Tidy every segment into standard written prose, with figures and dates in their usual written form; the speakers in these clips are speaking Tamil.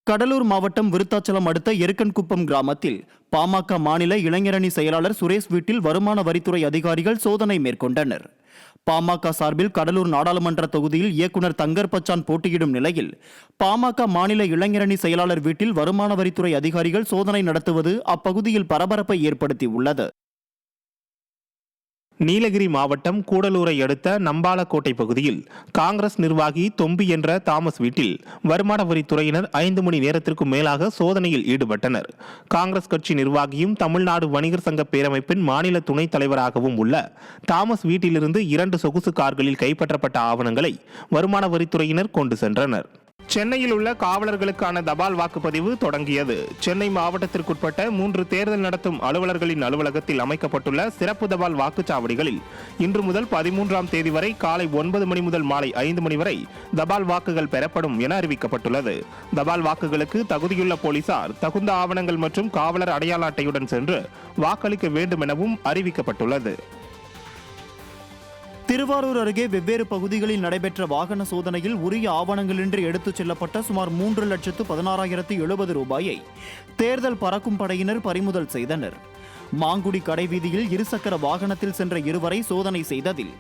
கடலூர் மாவட்டம் விருத்தாச்சலம் அடுத்த எருக்கன்குப்பம் கிராமத்தில் பாமக மாநில இளைஞரணி செயலாளர் சுரேஷ் வீட்டில் வருமான வரித்துறை அதிகாரிகள் சோதனை மேற்கொண்டனர். பாமக சார்பில் கடலூர் நாடாளுமன்ற தொகுதியில் இயக்குநர் தங்கர் பச்சான் போட்டியிடும் நிலையில் பாமக மாநில இளைஞரணி செயலாளர் வீட்டில் வருமான வரித்துறை அதிகாரிகள் சோதனை நடத்துவது அப்பகுதியில் பரபரப்பை ஏற்படுத்தியுள்ளது. நீலகிரி மாவட்டம் கூடலூரை அடுத்த நம்பாலக்கோட்டை பகுதியில் காங்கிரஸ் நிர்வாகி தொம்பி என்ற தாமஸ் வீட்டில் வருமான வரித்துறையினர் 5 மணி நேரத்திற்கும் மேலாக சோதனையில் ஈடுபட்டனர். காங்கிரஸ் கட்சி நிர்வாகியும் தமிழ்நாடு வணிகர் சங்க பேரமைப்பின் மாநில துணைத் தலைவராகவும் உள்ள தாமஸ் வீட்டிலிருந்து 2 சொகுசு கார்களில் கைப்பற்றப்பட்ட ஆவணங்களை வருமான வரித்துறையினர் கொண்டு சென்றனர். சென்னையில் உள்ள காவலர்களுக்கான தபால் வாக்குப்பதிவு தொடங்கியது. சென்னை மாவட்டத்திற்குட்பட்ட 3 தேர்தல் நடத்தும் அலுவலர்களின் அலுவலகத்தில் அமைக்கப்பட்டுள்ள சிறப்பு தபால் வாக்குச்சாவடிகளில் இன்று முதல் 13ஆம் தேதி வரை காலை 9 மணி முதல் மாலை 5 மணி வரை தபால் வாக்குகள் பெறப்படும் என அறிவிக்கப்பட்டுள்ளது. தபால் வாக்குகளுக்கு தகுதியுள்ள போலீசார் தகுந்த ஆவணங்கள் மற்றும் காவலர் அடையாள அட்டையுடன் சென்று வாக்களிக்க வேண்டும் எனவும் அறிவிக்கப்பட்டுள்ளது. திருவாரூர் அருகே வெவ்வேறு பகுதிகளில் நடைபெற்ற வாகன சோதனையில் உரிய ஆவணங்களின்றி எடுத்துச் செல்லப்பட்ட சுமார் 3,16,070 ரூபாயை தேர்தல் பறக்கும் படையினர் பறிமுதல் செய்தனர். மாங்குடி கடைவீதியில் இருசக்கர வாகனத்தில் சென்ற இருவரை சோதனை செய்ததில்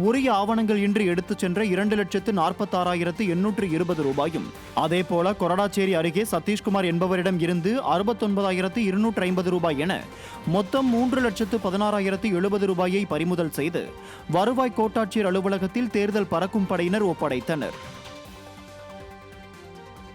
உரிய ஆவணங்கள் இன்றி எடுத்துச் சென்ற 2,46,820 ரூபாயும், அதேபோல கொரடாச்சேரி அருகே சதீஷ்குமார் என்பவரிடம் இருந்து 69,250 ரூபாய் என மொத்தம் 3,16,070 ரூபாயை பறிமுதல் செய்து வருவாய் கோட்டாட்சியர் அலுவலகத்தில் தேர்தல் பறக்கும் படையினர் ஒப்படைத்தனர்.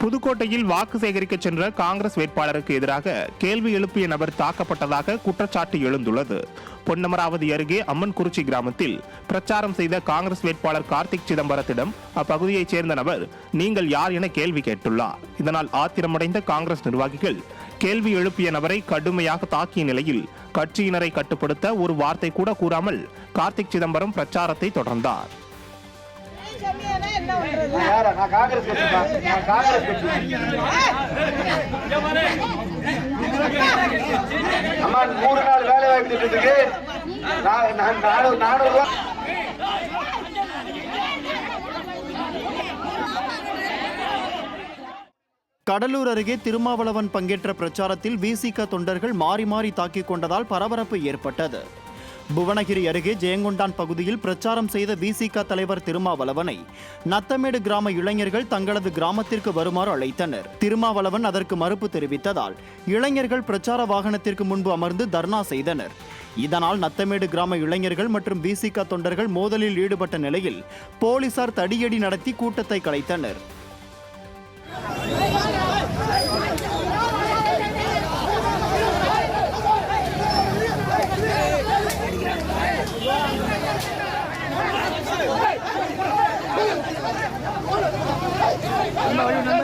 புதுக்கோட்டையில் வாக்கு சேகரிக்க சென்ற காங்கிரஸ் வேட்பாளருக்கு எதிராக கேள்வி எழுப்பிய நபர் தாக்கப்பட்டதாக குற்றச்சாட்டு எழுந்துள்ளது. பொன்னமராவதி அருகே அம்மன்குறிச்சி கிராமத்தில் பிரச்சாரம் செய்த காங்கிரஸ் வேட்பாளர் கார்த்திக் சிதம்பரத்திடம் அப்பகுதியைச் சேர்ந்த நபர் நீங்கள் யார் என கேள்வி கேட்டுள்ளார். இதனால் ஆத்திரமடைந்த காங்கிரஸ் நிர்வாகிகள் கேள்வி எழுப்பிய நபரை கடுமையாக தாக்கிய நிலையில் கட்சியினரை கட்டுப்படுத்த ஒரு வார்த்தை கூட கூறாமல் கார்த்திக் சிதம்பரம் பிரச்சாரத்தை தொடர்ந்தார். கடலூர் அருகே திருமாவளவன் பங்கேற்ற பிரச்சாரத்தில் விசிக தொண்டர்கள் மாறி மாறி தாக்கிக் கொண்டதால் பரபரப்பு ஏற்பட்டது. புவனகிரி அருகே ஜெயங்கொண்டான் பகுதியில் பிரச்சாரம் செய்த விசிக தலைவர் திருமாவளவனை நத்தமேடு கிராம இளைஞர்கள் தங்களது கிராமத்திற்கு வருமாறு அழைத்தனர். திருமாவளவன் அதற்கு மறுப்பு தெரிவித்ததால் இளைஞர்கள் பிரச்சார வாகனத்திற்கு முன்பு அமர்ந்து தர்ணா செய்தனர். இதனால் நத்தமேடு கிராம இளைஞர்கள் மற்றும் விசிக தொண்டர்கள் மோதலில் ஈடுபட்ட நிலையில் போலீசார் தடியடி நடத்தி கூட்டத்தை கலைத்தனர். No.